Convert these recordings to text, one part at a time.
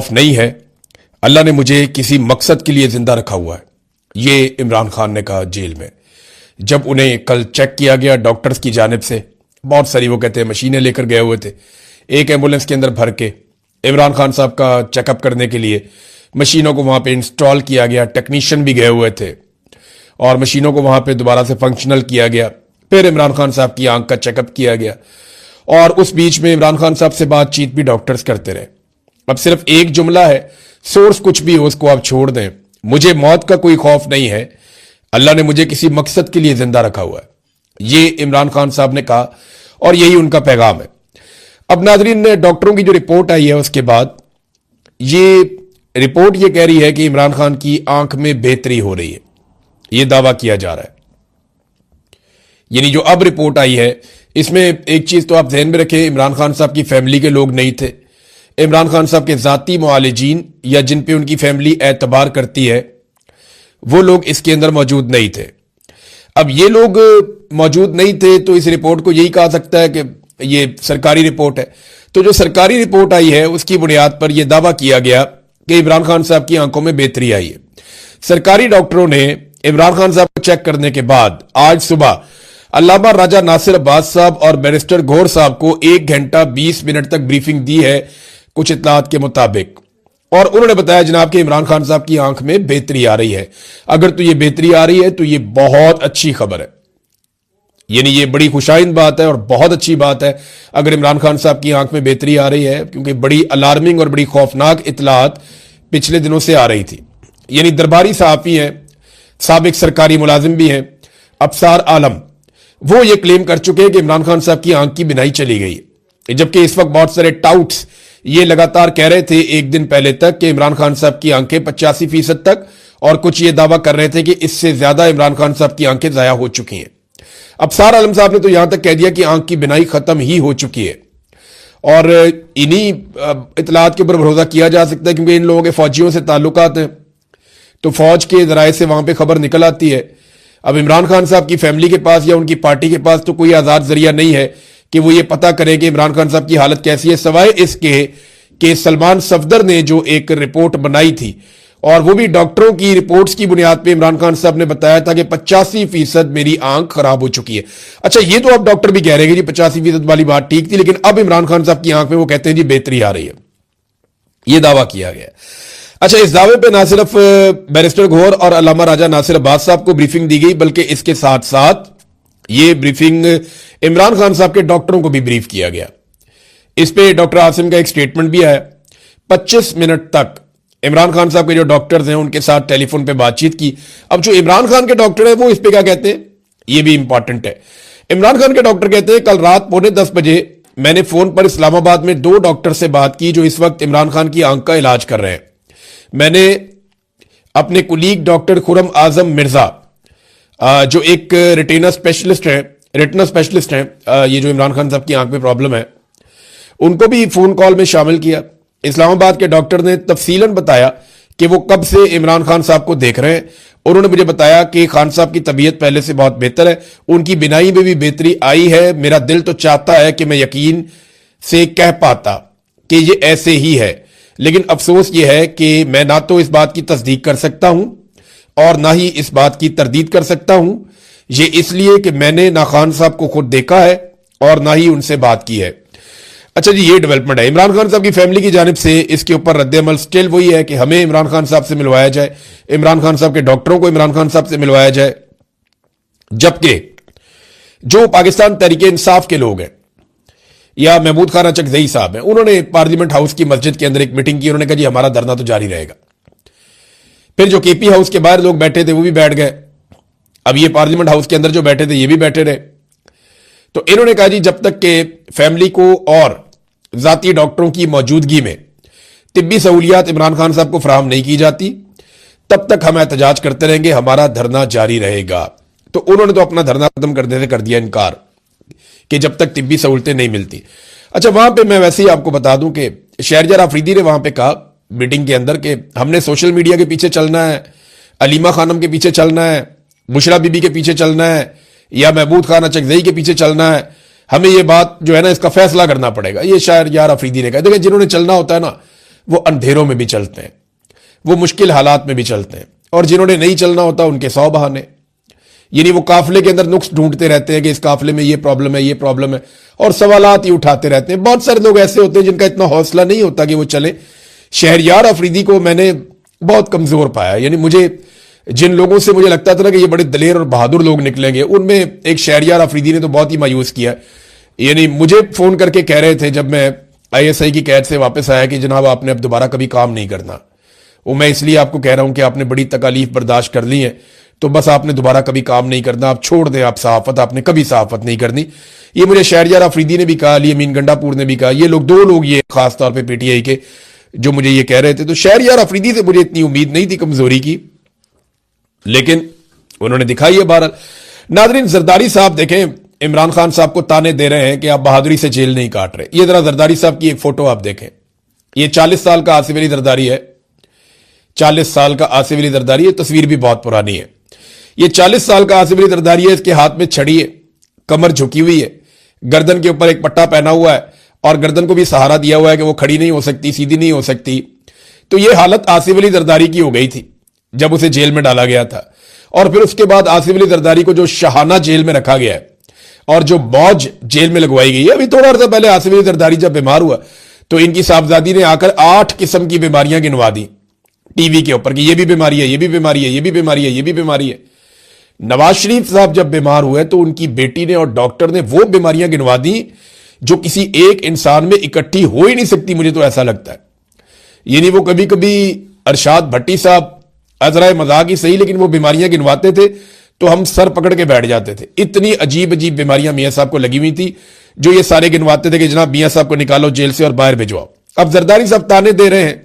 खौफ नहीं है। अल्लाह ने मुझे किसी मकसद के लिए जिंदा रखा हुआ है। ये इमरान खान ने कहा जेल में, जब उन्हें कल चेक किया गया डॉक्टर्स की जानिब से। बहुत सारी वो कहते हैं मशीनें लेकर गए हुए थे, एक एम्बुलेंस के अंदर भर के इमरान खान साहब का चेकअप करने के लिए मशीनों को वहां पे इंस्टॉल किया गया। टेक्नीशियन भी गए हुए थे और मशीनों को वहां पे दोबारा से फंक्शनल किया गया। फिर इमरान खान साहब की आंख का चेकअप किया गया और उस बीच में इमरान खान साहब से बातचीत भी डॉक्टर्स करते रहे। अब सिर्फ एक जुमला है, सोर्स कुछ भी हो उसको आप छोड़ दें, मुझे मौत का कोई खौफ नहीं है, अल्लाह ने मुझे किसी मकसद के लिए जिंदा रखा हुआ है। ये इमरान खान साहब ने कहा और यही उनका पैगाम है। अब नाजरीन, डॉक्टरों की जो रिपोर्ट आई है उसके बाद ये रिपोर्ट ये कह रही है कि इमरान खान की आंख में बेहतरी हो रही है, ये दावा किया जा रहा है। यानी जो अब रिपोर्ट आई है इसमें एक चीज तो आप ध्यान में रखें, इमरान खान साहब की फैमिली के लोग नहीं थे। इमरान खान साहब के जाती मुआलिजीन या जिन पे उनकी फैमिली एतबार करती है वो लोग इसके अंदर मौजूद नहीं थे। अब ये लोग मौजूद नहीं थे तो इस रिपोर्ट को यही कहा सकता है कि ये सरकारी रिपोर्ट है। तो जो सरकारी रिपोर्ट आई है उसकी बुनियाद पर यह दावा किया गया कि इमरान खान साहब की आंखों में बेहतरी आई है। सरकारी डॉक्टरों ने इमरान खान साहब को चेक करने के बाद आज सुबह अल्लामा राजा नासिर अब्बास साहब और बैरिस्टर गौहर साहब को 1 घंटा 20 मिनट तक ब्रीफिंग दी है कुछ इत्तलात के मुताबिक, और उन्होंने बताया जनाब कि इमरान खान साहब की आंख में बेहतरी आ रही है। अगर तो ये बेहतरी आ रही है तो ये बहुत अच्छी खबर है, यानी ये बड़ी खुशाइंद बात है और बहुत अच्छी बात है अगर इमरान खान साहब की आंख में बेहतरी आ रही है, क्योंकि बड़ी अलार्मिंग और बड़ी खौफनाक इत्तलात पिछले दिनों से आ रही थी। यानी दरबारी सहाफी हैं, साबिक सरकारी मुलाजिम भी हैं, अफसार आलम, वो ये क्लेम कर चुके हैं कि इमरान खान साहब की आंख की बिनाई चली गई है। जबकि इस वक्त बहुत सारे टाउट्स ये लगातार कह रहे थे एक दिन पहले तक कि इमरान खान साहब की आंखें 85% तक, और कुछ ये दावा कर रहे थे कि इससे ज्यादा इमरान खान साहब की आंखें जाया हो चुकी हैं। अफसार आलम साहब ने तो यहां तक कह दिया कि आंख की बिनाई खत्म ही हो चुकी है, और इन्हीं इतलात के ऊपर भरोसा किया जा सकता है क्योंकि इन लोगों के फौजियों से ताल्लुकात हैं, तो फौज के जराये से वहां पर खबर निकल आती है। अब इमरान खान साहब की फैमिली के पास या उनकी पार्टी के पास तो कोई आजाद जरिया नहीं है कि वो ये पता करें कि इमरान खान साहब की हालत कैसी है, सवाए इसके कि सलमान सफदर ने जो एक रिपोर्ट बनाई थी और वो भी डॉक्टरों की रिपोर्ट्स की बुनियाद पे इमरान खान साहब ने बताया था कि 85% मेरी आंख खराब हो चुकी है। अच्छा, ये तो अब डॉक्टर भी कह रहे हैं कि जी 85% वाली बात ठीक थी, लेकिन अब इमरान खान साहब की आंख में वो कहते हैं जी बेहतरी आ रही है, ये दावा किया गया। अच्छा, इस दावे पे ना सिर्फ बैरिस्टर गौहर और अल्लामा राजा नासिर अब्बास साहब को ब्रीफिंग दी गई, बल्कि इसके साथ साथ ये ब्रीफिंग इमरान खान साहब के डॉक्टरों को भी ब्रीफ किया गया। इस पे डॉक्टर आसिम का एक स्टेटमेंट भी आया। 25 मिनट तक इमरान खान साहब के जो डॉक्टर्स हैं उनके साथ टेलीफोन पे बातचीत की। अब जो इमरान खान के डॉक्टर हैं वो इस पे क्या कहते हैं, ये भी इंपॉर्टेंट है। इमरान खान के डॉक्टर कहते हैं कल रात 9:45 बजे मैंने फोन पर इस्लामाबाद में 2 डॉक्टर से बात की जो इस वक्त इमरान खान की आंख का इलाज कर रहे हैं। मैंने अपने कुलीग डॉक्टर खुरम आजम मिर्जा, जो एक रेटिना स्पेशलिस्ट हैं, ये जो इमरान खान साहब की आंख में प्रॉब्लम है, उनको भी फोन कॉल में शामिल किया। इस्लामाबाद के डॉक्टर ने तफसीलन बताया कि वो कब से इमरान खान साहब को देख रहे हैं। उन्होंने मुझे बताया कि खान साहब की तबीयत पहले से बहुत बेहतर है, उनकी बिनाई में भी बेहतरी आई है। मेरा दिल तो चाहता है कि मैं यकीन से कह पाता कि ये ऐसे ही है, लेकिन अफसोस ये है कि मैं ना तो इस बात की तस्दीक कर सकता हूं और ना ही इस बात की तरदीद कर सकता हूं। ये इसलिए कि मैंने ना खान साहब को खुद देखा है और ना ही उनसे बात की है। अच्छा जी, ये डेवलपमेंट है। इमरान खान साहब की फैमिली की जानिब से इसके ऊपर रद्द-ए-अमल स्टिल वही है कि हमें इमरान खान साहब से मिलवाया जाए, इमरान खान साहब के डॉक्टरों को इमरान खान साहब से मिलवाया जाए। जबकि जो पाकिस्तान तहरीक इंसाफ के लोग हैं या महमूद खान चकजई साहब हैं, उन्होंने पार्लियामेंट हाउस की मस्जिद के अंदर एक मीटिंग की। उन्होंने कहा जी हमारा धरना तो जारी रहेगा। फिर जो केपी हाउस के बाहर लोग बैठे थे वो भी बैठ गए। अब ये पार्लियामेंट हाउस के अंदर जो बैठे थे ये भी बैठे रहे। तो इन्होंने कहा जी जब तक के फैमिली को और जाती डॉक्टरों की मौजूदगी में तिब्बी सहूलियात इमरान खान साहब को फराहम नहीं की जाती, तब तक हम एहतजाज करते रहेंगे, हमारा धरना जारी रहेगा। तो उन्होंने तो अपना धरना खत्म करने से कर दिया इनकार कि जब तक तिब्बी सहूलतें नहीं मिलती। अच्छा, वहां पे मैं वैसे ही आपको बता दूं कि शहरयार आफरीदी ने वहां पे कहा मीटिंग के अंदर कि हमने सोशल मीडिया के पीछे चलना है, अलीमा खानम के पीछे चलना है, बुशरा बीबी के पीछे चलना है या महमूद खान चकजई के पीछे चलना है, हमें ये बात जो है ना इसका फैसला करना पड़ेगा। ये शहरयार आफरीदी ने कहा। देखिए, जिन्होंने चलना होता है ना वो अंधेरों में भी चलते हैं, वो मुश्किल हालात में भी चलते हैं, और जिन्होंने नहीं चलना होता उनके 100 बहाने। यानी वो काफिले के अंदर नुक्स ढूंढते रहते हैं कि इस काफिले में ये प्रॉब्लम है, ये प्रॉब्लम है, और सवालात ही उठाते रहते हैं। बहुत सारे लोग ऐसे होते हैं जिनका इतना हौसला नहीं होता कि वो चले। शहरयार अफरीदी को मैंने बहुत कमजोर पाया। यानी मुझे जिन लोगों से मुझे लगता था ना कि ये बड़े दलेर और बहादुर लोग निकलेंगे, उनमें एक शहरयार अफरीदी ने तो बहुत ही मायूस किया। यानी मुझे फोन करके कह रहे थे जब मैं ISI की कैद से वापस आया कि जनाब आपने अब दोबारा कभी काम नहीं करना। वो मैं इसलिए आपको कह रहा हूं कि आपने बड़ी तकालीफ बर्दाश्त कर ली है, तो बस आपने दोबारा कभी काम नहीं करना, आप छोड़ दें आप सहाफत, आपने कभी सहाफत नहीं करनी। ये मुझे शहरयार अफरीदी ने भी कहा, अली अमीन गंडापुर ने भी कहा। ये लोग 2 लोग ये खासतौर पर PTI के जो मुझे ये कह रहे थे। तो शहरयार अफरीदी से मुझे इतनी उम्मीद नहीं थी कमजोरी की, लेकिन उन्होंने दिखाई है। बहरहाल नाजरीन, जरदारी साहब देखें, इमरान खान साहब को ताने दे रहे हैं कि आप बहादुरी से जेल नहीं काट रहे। ये जरा जरदारी साहब की एक फोटो आप देखें। ये 40 साल का आसिफ अली जरदारी है, 40 साल का आसिफ अली जरदारी है। तस्वीर भी बहुत पुरानी है। ये 40 साल का आसिफ अली जरदारी है। इसके हाथ में छड़ी है, कमर झुकी हुई है, गर्दन के ऊपर एक पट्टा पहना हुआ है, और गर्दन को भी सहारा दिया हुआ है कि वो खड़ी नहीं हो सकती, सीधी नहीं हो सकती। तो ये हालत आसिफ अली जरदारी की हो गई थी जब उसे जेल में डाला गया था। और फिर उसके बाद आसिफ अली जरदारी को जो शाहाना जेल में रखा गया है और जो मौज जेल में लगवाई गई है। अभी थोड़ा अर्सा पहले आसिफ अली जरदारी जब बीमार हुआ तो इनकी साहबजादी ने आकर 8 किस्म की बीमारियां गिनवा दी टीवी के ऊपर कि ये भी बीमारी है, ये भी बीमारी है, ये भी बीमारी है, ये भी बीमारी है। नवाज शरीफ साहब जब बीमार हुए तो उनकी बेटी ने और डॉक्टर ने वो बीमारियां गिनवा दी जो किसी एक इंसान में इकट्ठी हो ही नहीं सकती, मुझे तो ऐसा लगता है। यानी वो कभी कभी अरशाद भट्टी साहब अजराए मजाक ही सही, लेकिन वो बीमारियां गिनवाते थे तो हम सर पकड़ के बैठ जाते थे। इतनी अजीब अजीब बीमारियां मियां साहब को लगी हुई थी जो ये सारे गिनवाते थे कि जनाब मियां साहब को निकालो जेल से और बाहर भिजवाओ। अब जरदारी साहब ताने दे रहे हैं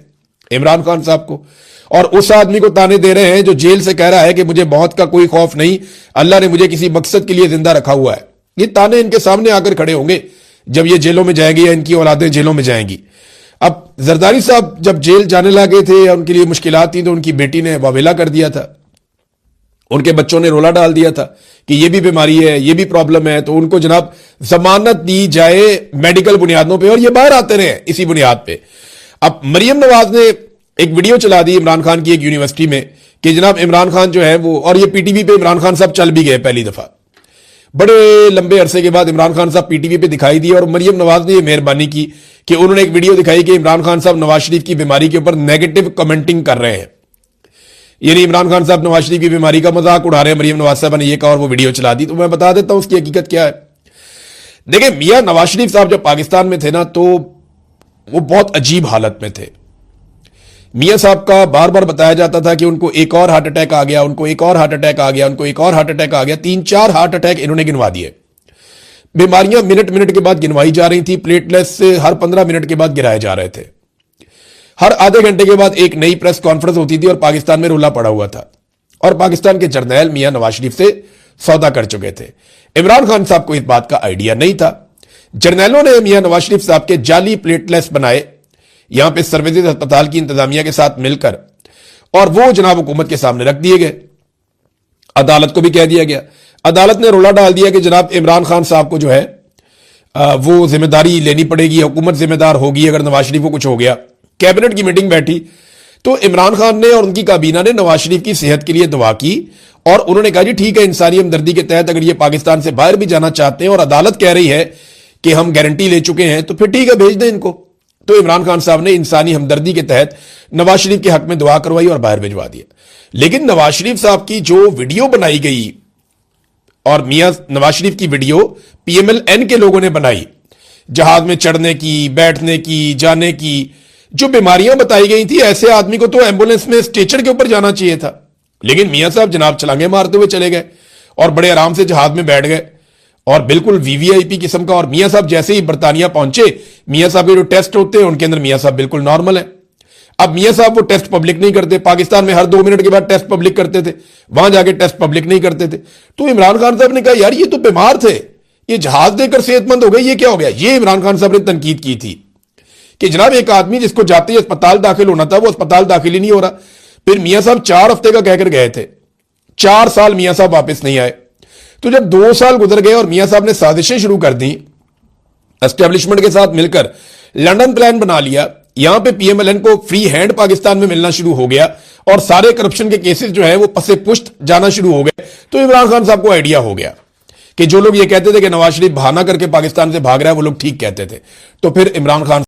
इमरान खान साहब को, और उस आदमी को ताने दे रहे हैं जो जेल से कह रहा है कि मुझे मौत का कोई खौफ नहीं, अल्लाह ने मुझे किसी मकसद के लिए जिंदा रखा हुआ है। ये ताने इनके सामने आकर खड़े होंगे जब ये जेलों में जाएंगे या इनकी औलादें जेलों में जाएंगी। अब जरदारी साहब जब जेल जाने लगे थे या उनके लिए मुश्किलात थी तो उनकी बेटी ने वावेला कर दिया था, उनके बच्चों ने रोला डाल दिया था कि ये भी बीमारी है, ये भी प्रॉब्लम है, तो उनको जनाब जमानत दी जाए मेडिकल बुनियादों पे, और ये बाहर आते रहे इसी बुनियाद पे। अब मरियम नवाज ने एक वीडियो चला दी इमरान खान की एक यूनिवर्सिटी में कि जनाब इमरान खान जो है वो, और ये PTV पे इमरान खान साहब चल भी गए पहली दफा। बड़े लंबे अरसे के बाद इमरान खान साहब PTV पे दिखाई दिए, और मरियम नवाज ने ये मेहरबानी की कि उन्होंने एक वीडियो दिखाई कि इमरान खान साहब नवाज शरीफ की बीमारी के ऊपर नेगेटिव कमेंटिंग कर रहे हैं। यानी इमरान खान साहब नवाज शरीफ की बीमारी का मजाक उड़ा रहे हैं। मरियम नवाज साहब ने यह कहा और वो वीडियो चला दी। तो मैं बता देता हूं उसकी हकीकत क्या है। देखिए, मियां नवाज शरीफ साहब जब पाकिस्तान में थे ना तो वो बहुत अजीब हालत में थे। मियां साहब का बार बार बताया जाता था कि उनको एक और हार्ट अटैक आ गया, उनको एक और हार्ट अटैक आ गया, उनको एक और हार्ट अटैक आ गया। 3-4 हार्ट अटैक इन्होंने गिनवा दिए। बीमारियां मिनट मिनट के बाद गिनवाई जा रही थी। प्लेटलेट्स हर 15 मिनट के बाद गिराए जा रहे थे। हर आधे घंटे के बाद एक नई प्रेस कॉन्फ्रेंस होती थी और पाकिस्तान में रोला पड़ा हुआ था। और पाकिस्तान के जर्नैल मियां नवाज शरीफ से सौदा कर चुके थे। इमरान खान साहब को इस बात का आइडिया नहीं था। जर्नैलों ने मियां नवाज शरीफ साहब के जाली प्लेटलेट्स बनाए यहां पे सर्विसेज अस्पताल की इंतजामिया के साथ मिलकर, और वो जनाब हुकूमत के सामने रख दिए गए। अदालत को भी कह दिया गया, अदालत ने रोला डाल दिया कि जनाब इमरान खान साहब को जो है वो जिम्मेदारी लेनी पड़ेगी, हुकूमत जिम्मेदार होगी अगर नवाज शरीफ को कुछ हो गया। कैबिनेट की मीटिंग बैठी तो इमरान खान ने और उनकी काबीना ने नवाज शरीफ की सेहत के लिए दुआ की, और उन्होंने कहा जी ठीक है, इंसानी हमदर्दी के तहत अगर ये पाकिस्तान से बाहर भी जाना चाहते हैं और अदालत कह रही है कि हम गारंटी ले चुके हैं तो फिर ठीक है, भेज दें इनको। तो इमरान खान साहब ने इंसानी हमदर्दी के तहत नवाज शरीफ के हक में दुआ करवाई और बाहर भिजवा दिया। लेकिन नवाज शरीफ साहब की जो वीडियो बनाई गई, और मियां नवाज शरीफ की वीडियो PMLN के लोगों ने बनाई, जहाज में चढ़ने की, बैठने की, जाने की, जो बीमारियां बताई गई थी, ऐसे आदमी को तो एम्बुलेंस में स्ट्रेचर के ऊपर जाना चाहिए था। लेकिन मियां साहब जनाब छलांगे मारते हुए चले गए और बड़े आराम से जहाज में बैठ गए, और बिल्कुल VVIP किस्म का। और मियां साहब जैसे ही बरतानिया पहुंचे, मियां साहब के जो टेस्ट होते हैं उनके अंदर मियां साहब बिल्कुल नॉर्मल है। अब मियां साहब वो टेस्ट पब्लिक नहीं करते। पाकिस्तान में हर 2 मिनट के बाद टेस्ट पब्लिक करते थे, वहां जाके टेस्ट पब्लिक नहीं करते थे। तो इमरान खान साहब ने कहा यार ये तो बीमार थे, ये जहाज देकर सेहतमंद हो गए, ये क्या हो गया। ये इमरान खान साहब ने तनकीद की थी कि जनाब एक आदमी जिसको जाते ही अस्पताल दाखिल होना था वो अस्पताल दाखिल ही नहीं हो रहा। फिर मियां साहब 4 हफ्ते का कहकर गए थे, 4 साल मियां साहब वापस नहीं आए। तो जब 2 साल गुजर गए और मियां साहब ने साजिशें शुरू कर दी, एस्टेब्लिशमेंट के साथ मिलकर लंदन प्लान बना लिया यहां पे पीएमएलएन को फ्री हैंड पाकिस्तान में मिलना शुरू हो गया और सारे करप्शन के केसेस जो है वो पसे पुश्त जाना शुरू हो गए। तो इमरान खान साहब को आइडिया हो गया कि जो लोग ये कहते थे कि नवाज शरीफ बहाना करके पाकिस्तान से भाग रहा है, वो लोग ठीक कहते थे। तो फिर इमरान खान